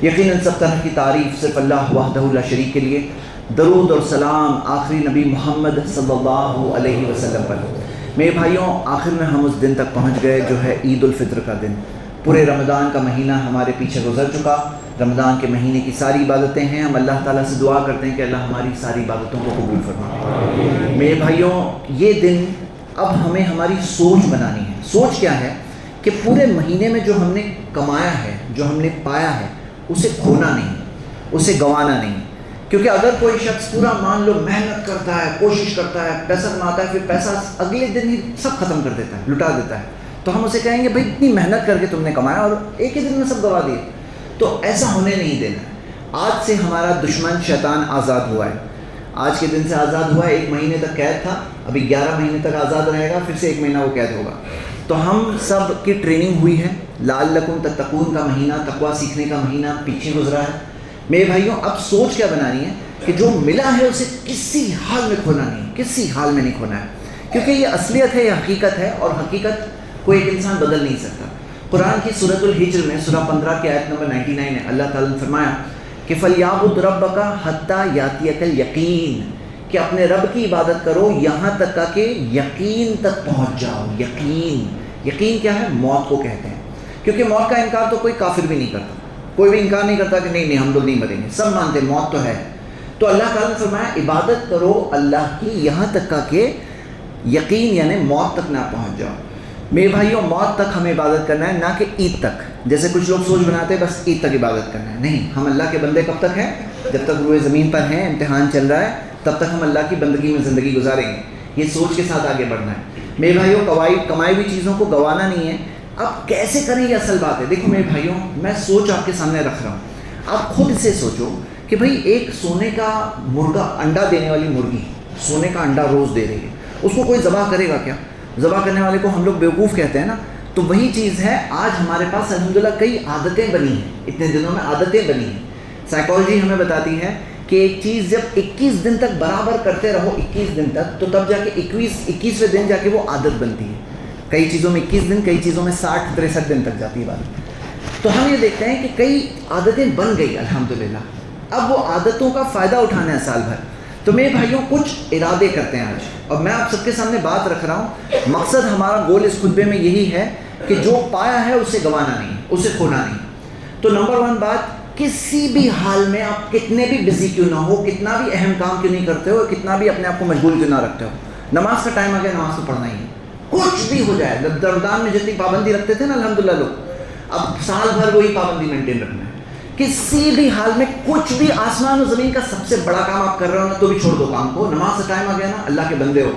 یقیناً سب طرح کی تعریف صرف اللہ وحدہ لا شریک کے لیے. درود اور سلام آخری نبی محمد صلی اللہ علیہ وسلم پر. میرے بھائیوں، آخر میں ہم اس دن تک پہنچ گئے جو ہے عید الفطر کا دن. پورے رمضان کا مہینہ ہمارے پیچھے گزر چکا. رمضان کے مہینے کی ساری عبادتیں ہیں. ہم اللہ تعالیٰ سے دعا کرتے ہیں کہ اللہ ہماری ساری عبادتوں کو قبول فرمائے. میرے بھائیوں، یہ دن اب ہمیں ہماری سوچ بنانی ہے. سوچ کیا ہے کہ پورے مہینے میں جو ہم نے کمایا ہے، جو ہم نے پایا ہے، اسے کھونا نہیں، اسے گنوانا نہیں. کیونکہ اگر کوئی شخص پورا مان لو محنت کرتا ہے، کوشش کرتا ہے، پیسہ کماتا ہے، پھر پیسہ اگلے دن ہی سب ختم کر دیتا ہے، لٹا دیتا ہے، تو ہم اسے کہیں گے بھائی اتنی محنت کر کے تم نے کمایا اور ایک ہی دن میں سب گنوا دیے. تو ایسا ہونے نہیں دینا. آج سے ہمارا دشمن شیطان آزاد ہوا ہے. آج کے دن سے آزاد ہوا ہے. 1 مہینے تک قید تھا، ابھی 11 مہینے تک آزاد رہے گا، پھر سے 1 مہینہ وہ قید ہوگا. تو ہم سب کی ٹریننگ ہوئی ہے. لعلکم تتقون کا مہینہ، تقویٰ سیکھنے کا مہینہ پیچھے گزرا ہے. میرے بھائیوں، اب سوچ کیا بنانی ہے کہ جو ملا ہے اسے کسی حال میں کھونا نہیں، کسی حال میں نہیں کھونا ہے. کیونکہ یہ اصلیت ہے، یہ حقیقت ہے، اور حقیقت کوئی ایک انسان بدل نہیں سکتا. قرآن کی سورۃ الحجر میں سورہ 15 کی آیت نمبر 99 ہے. اللہ تعالیٰ نے فرمایا کہ فَلْيَعْبُدْ رَبَّكَ حَتَّى يَأْتِيَكَ الْيَقِينُ، کہ اپنے رب کی عبادت کرو یہاں تک کہ یقین تک پہنچ جاؤ. یقین کیا ہے؟ موت کو کہتے ہیں. کیونکہ موت کا انکار تو کوئی کافر بھی نہیں کرتا. کوئی بھی انکار نہیں کرتا کہ نہیں ہم لوگ نہیں مریں گے. سب مانتے موت تو ہے. تو اللہ تعالیٰ نے فرمایا عبادت کرو اللہ کی یہاں تک کہ یقین یعنی موت تک نہ پہنچ جاؤ. میرے بھائیوں، موت تک ہمیں عبادت کرنا ہے، نہ کہ عید تک. جیسے کچھ لوگ سوچ بناتے ہیں بس عید تک عبادت کرنا ہے. نہیں، ہم اللہ کے بندے کب تک ہیں؟ جب تک روئے زمین پر ہیں، امتحان چل رہا ہے، تب تک ہم اللہ کی بندگی میں زندگی گزاریں گے. یہ سوچ کے ساتھ آگے بڑھنا ہے. میرے بھائیوں، کمائی ہوئی چیزوں کو گنوانا نہیں ہے. اب کیسے کریں یہ اصل بات ہے. دیکھو میرے بھائیوں، میں سوچ آپ کے سامنے رکھ رہا ہوں. آپ خود سے سوچو کہ بھائی ایک سونے کا مرغا، انڈا دینے والی مرغی سونے کا انڈا روز دے رہی ہے، اس کو کوئی ذبح کرے گا کیا؟ ذبح کرنے والے کو ہم لوگ بیوقوف کہتے ہیں نا. تو وہی چیز ہے، آج ہمارے پاس الحمدللہ کئی عادتیں بنی ہیں. اتنے دنوں میں عادتیں بنی ہیں. سائیکالوجی ہمیں بتاتی ہے کہ ایک چیز جب 21 دن تک برابر کرتے رہو، 21 دن تک، تو تب جا کے 21ویں دن جا کے وہ عادت بنتی ہے. کئی چیزوں میں 21 دن، کئی چیزوں میں 60-63 دن تک جاتی ہے بات. تو ہم یہ دیکھتے ہیں کہ کئی عادتیں بن گئی الحمدللہ. اب وہ عادتوں کا فائدہ اٹھانا ہے سال بھر. تو میرے بھائیوں، کچھ ارادے کرتے ہیں آج، اور میں آپ سب کے سامنے بات رکھ رہا ہوں. مقصد ہمارا گول اس خطبے میں یہی ہے کہ جو پایا ہے اسے گنوانا نہیں، اسے کھونا نہیں. تو نمبر 1 بات، کسی بھی حال میں آپ کتنے بھی بزی کیوں نہ ہو، کتنا بھی اہم کام کیوں نہیں کرتے ہو، کتنا بھی اپنے آپ کو مشغول کیوں نہ رکھتے ہو، نماز کا ٹائم آ گیا، نماز تو پڑھنا ہی ہے. کچھ بھی ہو جائے. رمضان میں جتنی پابندی رکھتے تھے نا الحمدللہ لوگ، اب سال بھر وہی پابندی مینٹین رکھنا ہے. کسی بھی حال میں کچھ بھی، آسمان و زمین کا سب سے بڑا کام آپ کر رہے ہو نا تو بھی چھوڑ دو کام کو. نماز کا ٹائم آ گیا نا، اللہ کے بندے ہو.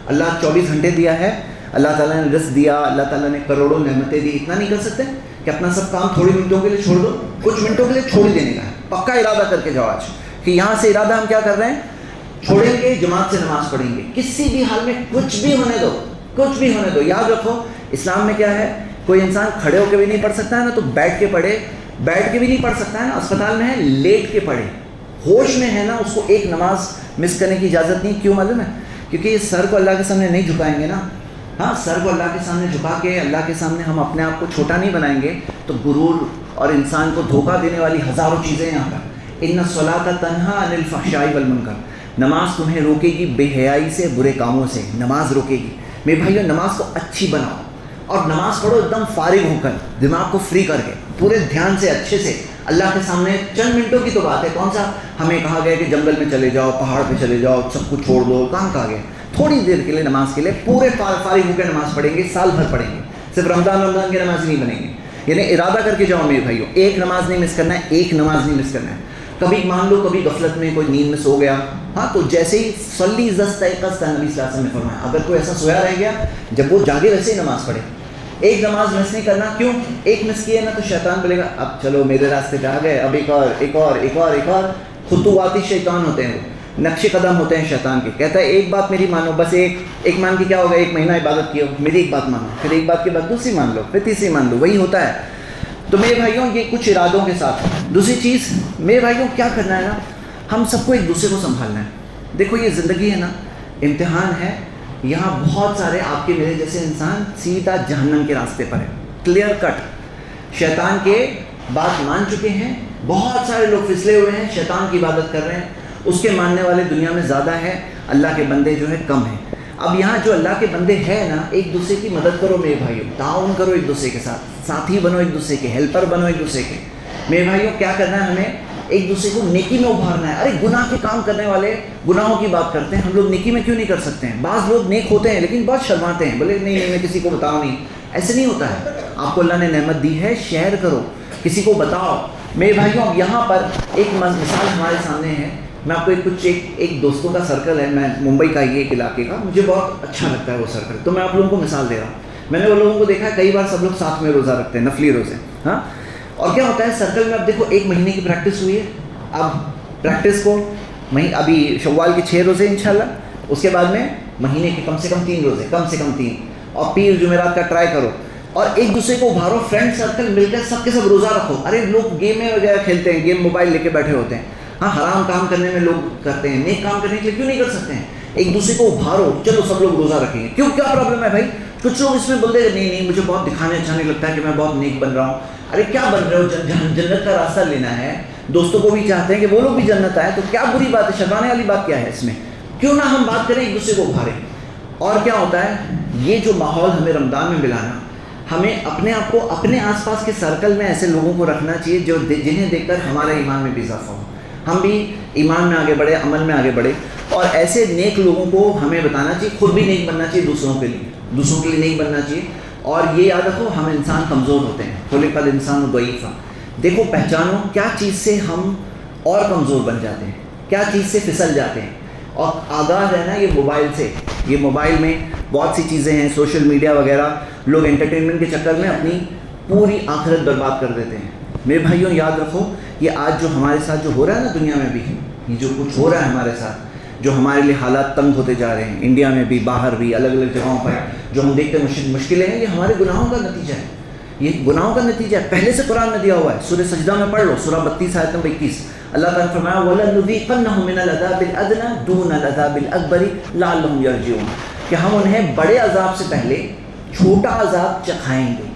اللہ 24 گھنٹے دیا ہے، اللہ تعالیٰ نے رزق دیا، اللہ تعالیٰ نے کروڑوں نعمتیں دی. اتنا نہیں کر سکتے کہ اپنا سب کام تھوڑی منٹوں کے لیے چھوڑ دو؟ کچھ منٹوں کے لیے چھوڑ ہی دینے کا ہے. پکا ارادہ کر کے جاؤ آج کہ یہاں سے ارادہ ہم کیا کر رہے ہیں، چھوڑیں گے، جماعت سے نماز پڑھیں گے. کسی بھی حال میں کچھ بھی ہونے دو، کچھ بھی ہونے دو. یاد رکھو اسلام میں کیا ہے، کوئی انسان کھڑے ہو کے بھی نہیں پڑھ سکتا ہے نا، تو بیٹھ کے پڑھے. بیٹھ کے بھی نہیں پڑھ سکتا ہے نا، اسپتال میں ہے، لیٹ کے پڑھے. ہوش میں ہے نا، اس کو ایک نماز مس کرنے کی اجازت نہیں. کیوں معلوم ہے؟ کیونکہ یہ سر کو اللہ کے سامنے نہیں جھکائیں گے نا. ہاں، سر کو اللہ کے سامنے جھکا کے اللہ کے سامنے ہم اپنے آپ کو چھوٹا نہیں بنائیں گے تو غرور اور انسان کو دھوکہ دینے والی ہزاروں چیزیں یہاں پر. ان الصلاۃ تنہی عن الفحشاء والمنکر، نماز تمہیں روکے گی بے حیائی سے، برے کاموں سے. نماز روکے گی. میرے بھائیوں، نماز کو اچھی بناؤ اور نماز پڑھو ایک دم فارغ ہو کر، دماغ کو فری کر کے، پورے دھیان سے، اچھے سے اللہ کے سامنے. چند منٹوں کی تو بات ہے. کون سا ہمیں کہا گیا کہ جنگل میں چلے جاؤ، پہاڑ پہ چلے جاؤ، سب کچھ چھوڑ دو. کہاں کہا گیا؟ تھوڑی دیر کے لیے نماز کے لیے پورے فارغ ہو کے نماز پڑھیں گے. سال بھر پڑھیں گے. صرف رمضان کی نماز نہیں بنیں گے. یعنی ارادہ کر کے جاؤ میرے بھائیوں، ایک نماز نہیں مس کرنا ہے، ایک نماز نہیں مس کرنا ہے. کبھی مان لو کبھی غفلت میں کوئی نیند میں سو گیا، ہاں، تو جیسے ہی صلی اذا استيقظت، نبی صلی اللہ علیہ وسلم نے فرمایا اگر کوئی ایسا سویا رہ گیا، جب وہ جاگے ویسے ہی نماز پڑھے. ایک نماز مس نہیں کرنا. کیوں؟ ایک مس کی ہے نا تو شیطان بولے گا اب چلو میرے راستے پہ آ گئے، اب ایک اور. خطواتی شیطان ہوتے ہیں، وہ نقش قدم ہوتے ہیں شیطان کے. کہتا ہے ایک بات میری مانو، بس ایک مان کے کیا ہوگا، 1 مہینہ عبادت کی ہو، میری ایک بات مانو، پھر ایک بات کے بعد دوسری مان لو، پھر تیسری مان لو. وہی ہوتا ہے. تو میرے بھائیوں، یہ کچھ ارادوں کے ساتھ. دوسری چیز میرے بھائیوں کیا کرنا ہے نا، ہم سب کو ایک دوسرے کو سنبھالنا ہے. دیکھو یہ زندگی ہے نا، امتحان ہے. یہاں بہت سارے آپ کے میرے جیسے انسان سیدھا جہنم کے راستے پر ہے، کلیئر کٹ. شیطان کے بات مان چکے ہیں، بہت سارے لوگ پھسلے ہوئے ہیں، شیطان کی عبادت کر رہے ہیں، اس کے ماننے والے دنیا میں زیادہ ہیں، اللہ کے بندے جو ہے کم ہیں۔ اب یہاں جو اللہ کے بندے ہیں نا، ایک دوسرے کی مدد کرو میرے بھائیوں، تعاون کرو ایک دوسرے کے ساتھ، ساتھی بنو ایک دوسرے کے، ہیلپر بنو ایک دوسرے کے۔ میرے بھائیوں کیا کرنا ہے ہمیں؟ ایک دوسرے کو نیکی میں ابھارنا ہے۔ ارے گناہ کے کام کرنے والے گناہوں کی بات کرتے ہیں، ہم لوگ نیکی میں کیوں نہیں کر سکتے ہیں؟ بعض لوگ نیک ہوتے ہیں لیکن بہت شرماتے ہیں، بولے نہیں میں کسی کو بتاؤ نہیں، ایسے نہیں ہوتا ہے۔ آپ کو اللہ نے نعمت دی ہے، شیئر کرو، کسی کو بتاؤ۔ میرے بھائیوں اب یہاں پر ایک مثال ہمارے سامنے ہے، میں آپ کو ایک دوستوں کا سرکل ہے، میں ممبئی کا ہی ایک علاقے کا، مجھے بہت اچھا لگتا ہے وہ سرکل، تو میں آپ لوگوں کو مثال دے رہا ہوں۔ میں نے وہ لوگوں کو دیکھا ہے کئی بار سب لوگ ساتھ میں روزہ رکھتے ہیں، نفلی روزے، ہاں۔ اور کیا ہوتا ہے سرکل میں، اب دیکھو 1 مہینے کی پریکٹس ہوئی ہے، اب پریکٹس کو ابھی شوال کے 6 روزے انشاءاللہ، اس کے بعد میں مہینے کے کم سے کم 3 روزے، کم سے کم 3، اور پیر جمعرات کا ٹرائی کرو، اور ایک دوسرے کو ابھارو، فرینڈ سرکل مل کر سب کے سب روزہ رکھو۔ ارے لوگ گیم وغیرہ کھیلتے ہیں، گیم موبائل لے کے بیٹھے ہوتے ہیں، ہاں حرام کام کرنے میں لوگ کرتے ہیں، نیک کام کرنے کے لیے کیوں نہیں کر سکتے ہیں؟ ایک دوسرے کو ابھارو، چلو سب لوگ روزہ رکھیں گے، کیوں کیا پرابلم ہے بھائی؟ کچھ لوگ اس میں بولتے ہیں نہیں مجھے بہت دکھانے اچھا نہیں لگتا ہے کہ میں بہت نیک بن رہا ہوں۔ ارے کیا بن رہے ہو؟ جنت کا راستہ لینا ہے، دوستوں کو بھی چاہتے ہیں کہ وہ لوگ بھی جنت آئے، تو کیا بری بات ہے؟ شرمانے والی بات کیا ہے اس میں؟ کیوں نہ ہم بات کریں، ایک دوسرے کو ابھاریں۔ اور کیا ہوتا ہے، یہ جو ماحول ہمیں رمضان میں ملا نا، ہمیں اپنے آپ کو اپنے آس پاس کے سرکل میں ایسے لوگوں کو رکھنا چاہیے جو جنہیں دیکھ کر ہمارے ایمان میں بھی اضافہ ہو، ہم بھی ایمان میں آگے بڑھے، عمل میں آگے بڑھے، اور ایسے نیک لوگوں کو ہمیں بتانا چاہیے، خود بھی نیک بننا چاہیے، دوسروں کے لیے نیک بننا چاہیے۔ اور یہ یاد رکھو ہم انسان کمزور ہوتے ہیں، خلق الانسان ضعیفا۔ دیکھو پہچانو کیا چیز سے ہم اور کمزور بن جاتے ہیں، کیا چیز سے پھسل جاتے ہیں، اور آگاہ رہنا یہ موبائل سے۔ یہ موبائل میں بہت سی چیزیں ہیں، سوشل میڈیا وغیرہ، لوگ انٹرٹینمنٹ کے چکر میں اپنی پوری آخرت برباد کر دیتے ہیں۔ میرے بھائیوں یاد رکھو، یہ آج جو ہمارے ساتھ جو ہو رہا ہے نا دنیا میں بھی، یہ جو کچھ ہو رہا ہے ہمارے ساتھ، جو ہمارے لیے حالات تنگ ہوتے جا رہے ہیں، انڈیا میں بھی، باہر بھی، الگ الگ جگہوں پر جو ہم دیکھتے ہیں مشکلیں ہیں، یہ ہمارے گناہوں کا نتیجہ ہے، یہ گناہوں کا نتیجہ ہے۔ پہلے سے قرآن میں دیا ہوا ہے، سورہ سجدہ میں پڑھ لو، سورہ 32 آیت نمبر 21، اللہ تعالیٰ نے فرمایا وَلَنُذِيقَنَّهُم مِّنَ الْعَذَابِ الْأَدْنَىٰ دُونَ الْعَذَابِ الْأَكْبَرِ لَعَلَّهُمْ يَرْجِعُونَ، کہ ہم انہیں بڑے عذاب سے پہلے چھوٹا عذاب چکھائیں گے،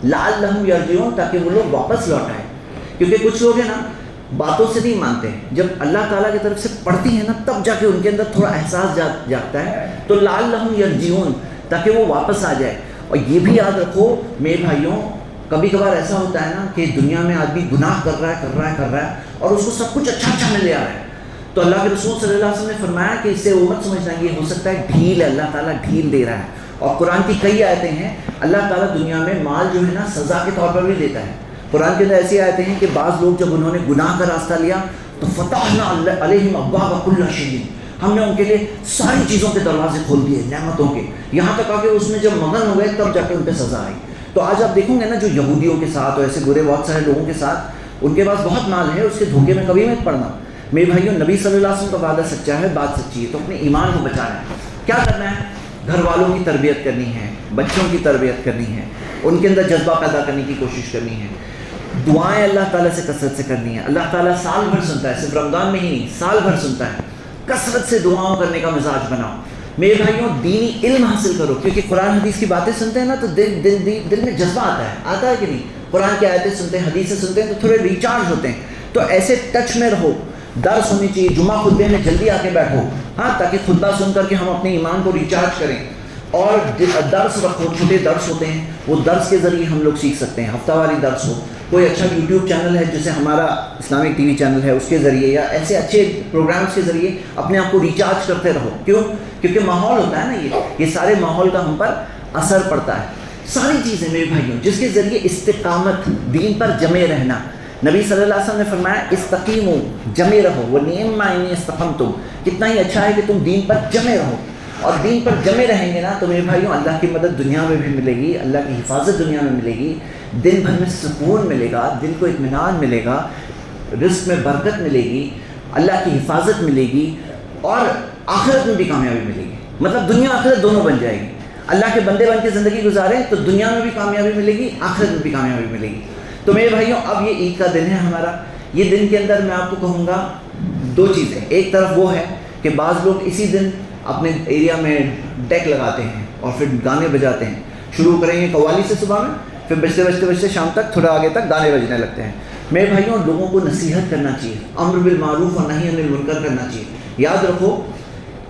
لَعَلَّهُمْ يَرْجِعُونَ، تاکہ وہ لوگ واپس لوٹ آئیں۔ کیونکہ کچھ لوگ ہیں نا باتوں سے نہیں مانتے، جب اللہ تعالیٰ کی طرف سے پڑھتی ہیں نا تب جا کے ان کے اندر تھوڑا احساس جاگتا ہے، تو لَعَلَّهُمْ يَرْجِعُونَ، تاکہ وہ واپس آ جائے۔ اور یہ بھی یاد رکھو میرے بھائیوں، کبھی کبھار ایسا ہوتا ہے نا کہ دنیا میں آدمی گناہ کر رہا ہے اور اس کو سب کچھ اچھا مل آ رہا ہے، تو اللہ کے رسول صلی اللہ علیہ وسلم نے فرمایا کہ اس سے وہ مت سمجھنا، یہ ہو سکتا ہے ڈھیل ہے، اللہ تعالیٰ ڈھیل دے رہا ہے۔ اور قرآن کی کئی آیتیں ہیں، اللہ تعالیٰ دنیا میں مال جو ہے نا سزا کے طور پر بھی دیتا ہے۔ قرآن کے اندر ایسی آیتیں ہیں کہ بعض لوگ جب انہوں نے گناہ کا راستہ لیا تو فتحنا علیہم ابواب کل شیء، ہم نے ان کے لیے ساری چیزوں کے دروازے کھول دیے نعمتوں کے، یہاں تک آ کے اس میں جب مگن ہو گئے تب جا کے ان پہ سزا آئی۔ تو آج آپ دیکھیں گے نا جو یہودیوں کے ساتھ اور ایسے برے بہت سارے لوگوں کے ساتھ، ان کے پاس بہت مال ہے، اس کے دھوکے میں کبھی مت پڑنا۔ میرے بھائیوں نبی صلی اللہ علیہ وسلم کا وعدہ سچا ہے، بات سچی ہے، تو اپنے ایمان کو بچانا ہے۔ کیا کرنا ہے؟ گھر والوں کی تربیت کرنی ہے، بچوں کی تربیت کرنی ہے، ان کے اندر جذبہ پیدا کرنے کی کوشش کرنی ہے، دعائیں اللہ تعالیٰ سے کثرت سے کرنی ہے۔ اللہ تعالیٰ سال بھر سنتا ہے، صرف رمضان میں ہی نہیں، سال بھر سنتا ہے۔ کثرت سے دعاؤں کرنے کا مزاج بناؤ۔ میرے بھائیوں دینی علم حاصل کرو، کیونکہ قرآن حدیث کی باتیں سنتے ہیں نا تو دل میں جذبہ آتا ہے کہ نہیں؟ قرآن کی آیتیں سنتے ہیں، حدیثیں سنتے ہیں تو تھوڑے ریچارج ہوتے ہیں، تو ایسے ٹچ میں رہو۔ درس ہونی چاہیے، جمعہ خطبے میں جلدی آ کے بیٹھو، ہاں، تاکہ خطبہ سن کر کے ہم اپنے ایمان کو ریچارج کریں۔ اور درس رکھو، چھوٹے درس ہوتے ہیں، وہ درس کے ذریعے ہم لوگ سیکھ سکتے ہیں، ہفتہ واری درس ہو، کوئی اچھا یوٹیوب چینل ہے جیسے ہمارا اسلامک ٹی وی چینل ہے، اس کے ذریعے یا ایسے اچھے پروگرامز کے ذریعے اپنے آپ کو ریچارج کرتے رہو۔ کیوں؟ کیونکہ ماحول ہوتا ہے نا، یہ سارے ماحول کا ہم پر اثر پڑتا ہے۔ ساری چیزیں میرے بھائیوں جس کے ذریعے استقامت، دین پر جمے رہنا، نبی صلی اللہ علیہ وسلم نے فرمایا استقیموا، جمے رہو، وَنِعِمَّ إِنْ اسْتَقَمْتُمْ، کتنا ہی اچھا ہے کہ تم دین پر جمے رہو۔ اور دین پر جمے رہیں گے نا تو میرے بھائیوں اللہ کی مدد دنیا میں بھی ملے گی، اللہ کی حفاظت دنیا میں ملے گی، دن بھر میں سکون ملے گا، دل کو اطمینان ملے گا، رزق میں برکت ملے گی، اللہ کی حفاظت ملے گی، اور آخرت میں بھی کامیابی ملے گی۔ مطلب دنیا آخرت دونوں بن جائے گی۔ اللہ کے بندے بن کے زندگی گزاریں تو دنیا میں بھی کامیابی ملے گی، آخرت میں بھی کامیابی ملے گی۔ تو میرے بھائیوں اب یہ عید کا دن ہے ہمارا، یہ دن کے اندر میں آپ کو کہوں گا دو چیزیں۔ ایک طرف وہ ہے کہ بعض لوگ اسی دن اپنے ایریا میں ڈیک لگاتے ہیں اور پھر گانے بجاتے ہیں، شروع کریں گے قوالی سے صبح میں، پھر بجتے بجتے شام تک، تھوڑا آگے تک گانے بجنے لگتے ہیں۔ میرے بھائیوں لوگوں کو نصیحت کرنا چاہیے، امر بالمعروف اور نہی عن المنکر کرنا چاہیے. یاد رکھو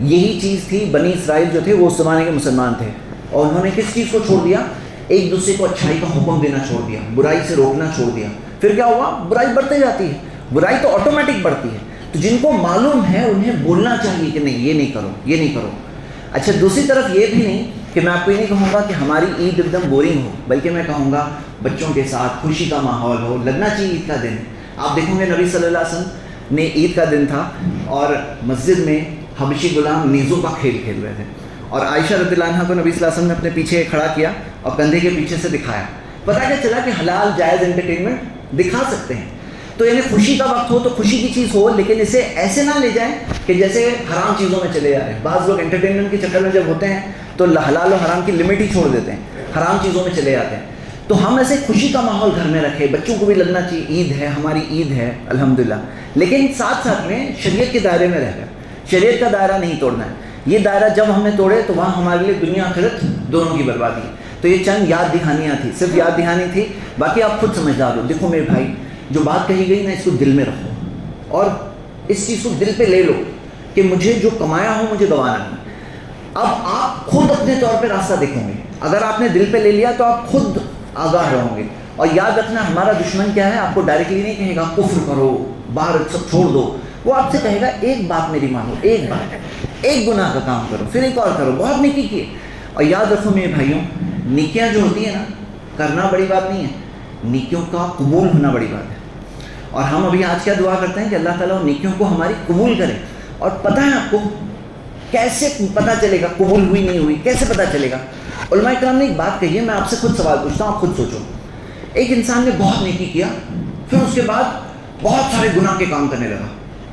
یہی چیز تھی، بنی اسرائیل جو تھے وہ اس زمانے کے مسلمان تھے، اور انہوں نے کس چیز کو چھوڑ دیا؟ ایک دوسرے کو اچھائی کا حکم دینا چھوڑ دیا، برائی سے روکنا چھوڑ دیا. پھر کیا ہوا؟ برائی بڑھتے جاتی ہے، برائی تو آٹومیٹک بڑھتی ہے. تو جن کو معلوم ہے انہیں بولنا چاہیے کہ نہیں یہ نہیں کرو، یہ نہیں کرو. اچھا دوسری طرف یہ بھی نہیں کہ میں آپ کو یہ نہیں کہوں گا کہ ہماری عید ایک دم بورنگ ہو، بلکہ میں کہوں گا بچوں کے ساتھ خوشی کا ماحول ہو، لگنا چاہیے. عید کا دن آپ دیکھیں گے نبی صلی اللہ علیہ وسلم نے عید کا دن تھا اور مسجد میں حبشی غلام نیزوں کا کھیل کھیل رہے تھے، اور عائشہ رضی اللہ عنہ کو نبی صلی اللہ علیہ وسلم نے اپنے پیچھے کھڑا کیا اور کندھے کے پیچھے سے دکھایا. پتہ کیا چلا کہ حلال جائز انٹرٹینمنٹ دکھا سکتے ہیں. تو یعنی خوشی کا وقت ہو تو خوشی کی چیز ہو، لیکن اسے ایسے نہ لے جائیں کہ جیسے حرام چیزوں میں چلے جا رہے ہیں. بعض لوگ انٹرٹینمنٹ کے چکر میں جب ہوتے ہیں تو حلال و حرام کی لمٹ ہی چھوڑ دیتے ہیں، حرام چیزوں میں چلے جاتے ہیں. تو ہم ایسے خوشی کا ماحول گھر میں رکھیں، بچوں کو بھی لگنا چاہیے عید ہے، ہماری عید ہے الحمدللہ، لیکن ساتھ ساتھ میں شریعت کے دائرے میں رہ کر. شریعت کا دائرہ نہیں توڑنا ہے. یہ دائرہ جب ہم نے توڑے تو وہاں ہمارے لیے دنیا آخرت دونوں کی بربادی ہے. تو یہ چند یاد دہانیاں تھیں، صرف یاد دہانی تھی، باقی آپ خود سمجھدار ہو. دیکھو میرے بھائی جو بات کہی گئی نا اس کو دل میں رکھو اور اس چیز کو دل پہ لے لو کہ مجھے جو کمایا ہو مجھے گوانا نہیں. اب آپ خود اپنے طور پہ راستہ دیکھیں گے. اگر آپ نے دل پہ لے لیا تو آپ خود آگاہ رہو گے. اور یاد رکھنا ہمارا دشمن کیا ہے، آپ کو ڈائریکٹلی نہیں کہے گا کفر کرو، باہر سب چھوڑ دو. وہ آپ سے کہے گا ایک بات میری مانو، ایک بات، ایک گناہ کا کام کرو پھر ایک اور کرو، بہت نیکی کیے. اور یاد رکھو میرے بھائیوں نیکیاں جو ہوتی ہیں نا کرنا بڑی بات نہیں ہے، نیکیوں کا قبول ہونا بڑی بات ہے. اور ہم ابھی آج کیا دعا کرتے ہیں کہ اللہ تعالیٰ نیکیوں کو ہماری قبول کرے. اور پتہ ہے آپ کو کیسے پتہ چلے گا قبول ہوئی نہیں ہوئی؟ کیسے پتہ چلے گا؟ علماء کرام نے ایک بات کہی ہے، میں آپ سے خود سوال پوچھتا ہوں، آپ خود سوچو. ایک انسان نے بہت نیکی کیا، پھر اس کے بعد بہت سارے گناہ کے کام کرنے لگا.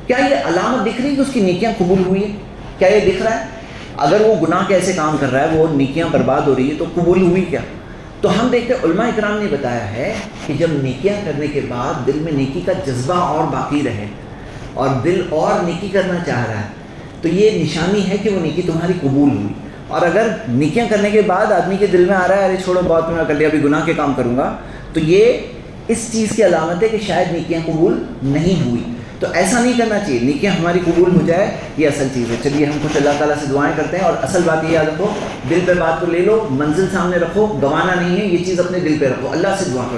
کیا یہ علامت دکھ رہی ہے کہ اس کی نیکیاں قبول ہوئی ہیں؟ کیا یہ دکھ رہا ہے؟ اگر وہ گناہ کے ایسے کام کر رہا ہے، وہ نیکیاں برباد ہو رہی ہے، تو قبول ہوئی کیا؟ تو ہم دیکھتے ہیں علماء اکرام نے بتایا ہے کہ جب نیکیاں کرنے کے بعد دل میں نیکی کا جذبہ اور باقی رہے اور دل اور نیکی کرنا چاہ رہا ہے تو یہ نشانی ہے کہ وہ نیکی تمہاری قبول ہوئی. اور اگر نیکیاں کرنے کے بعد آدمی کے دل میں آ رہا ہے ارے چھوڑو بہت میں کر لیا ابھی گناہ کے کام کروں گا، تو یہ اس چیز کی علامت ہے کہ شاید نیکیاں قبول نہیں ہوئی. تو ایسا نہیں کرنا چاہیے، نیکیاں ہماری قبول ہو جائے یہ اصل چیز ہے. چلیے ہم کچھ اللہ تعالیٰ سے دعائیں کرتے ہیں. اور اصل بات یہ یاد رکھو، دل پہ بات کو لے لو، منزل سامنے رکھو، گوانا نہیں ہے، یہ چیز اپنے دل پہ رکھو، اللہ سے دعا کرو.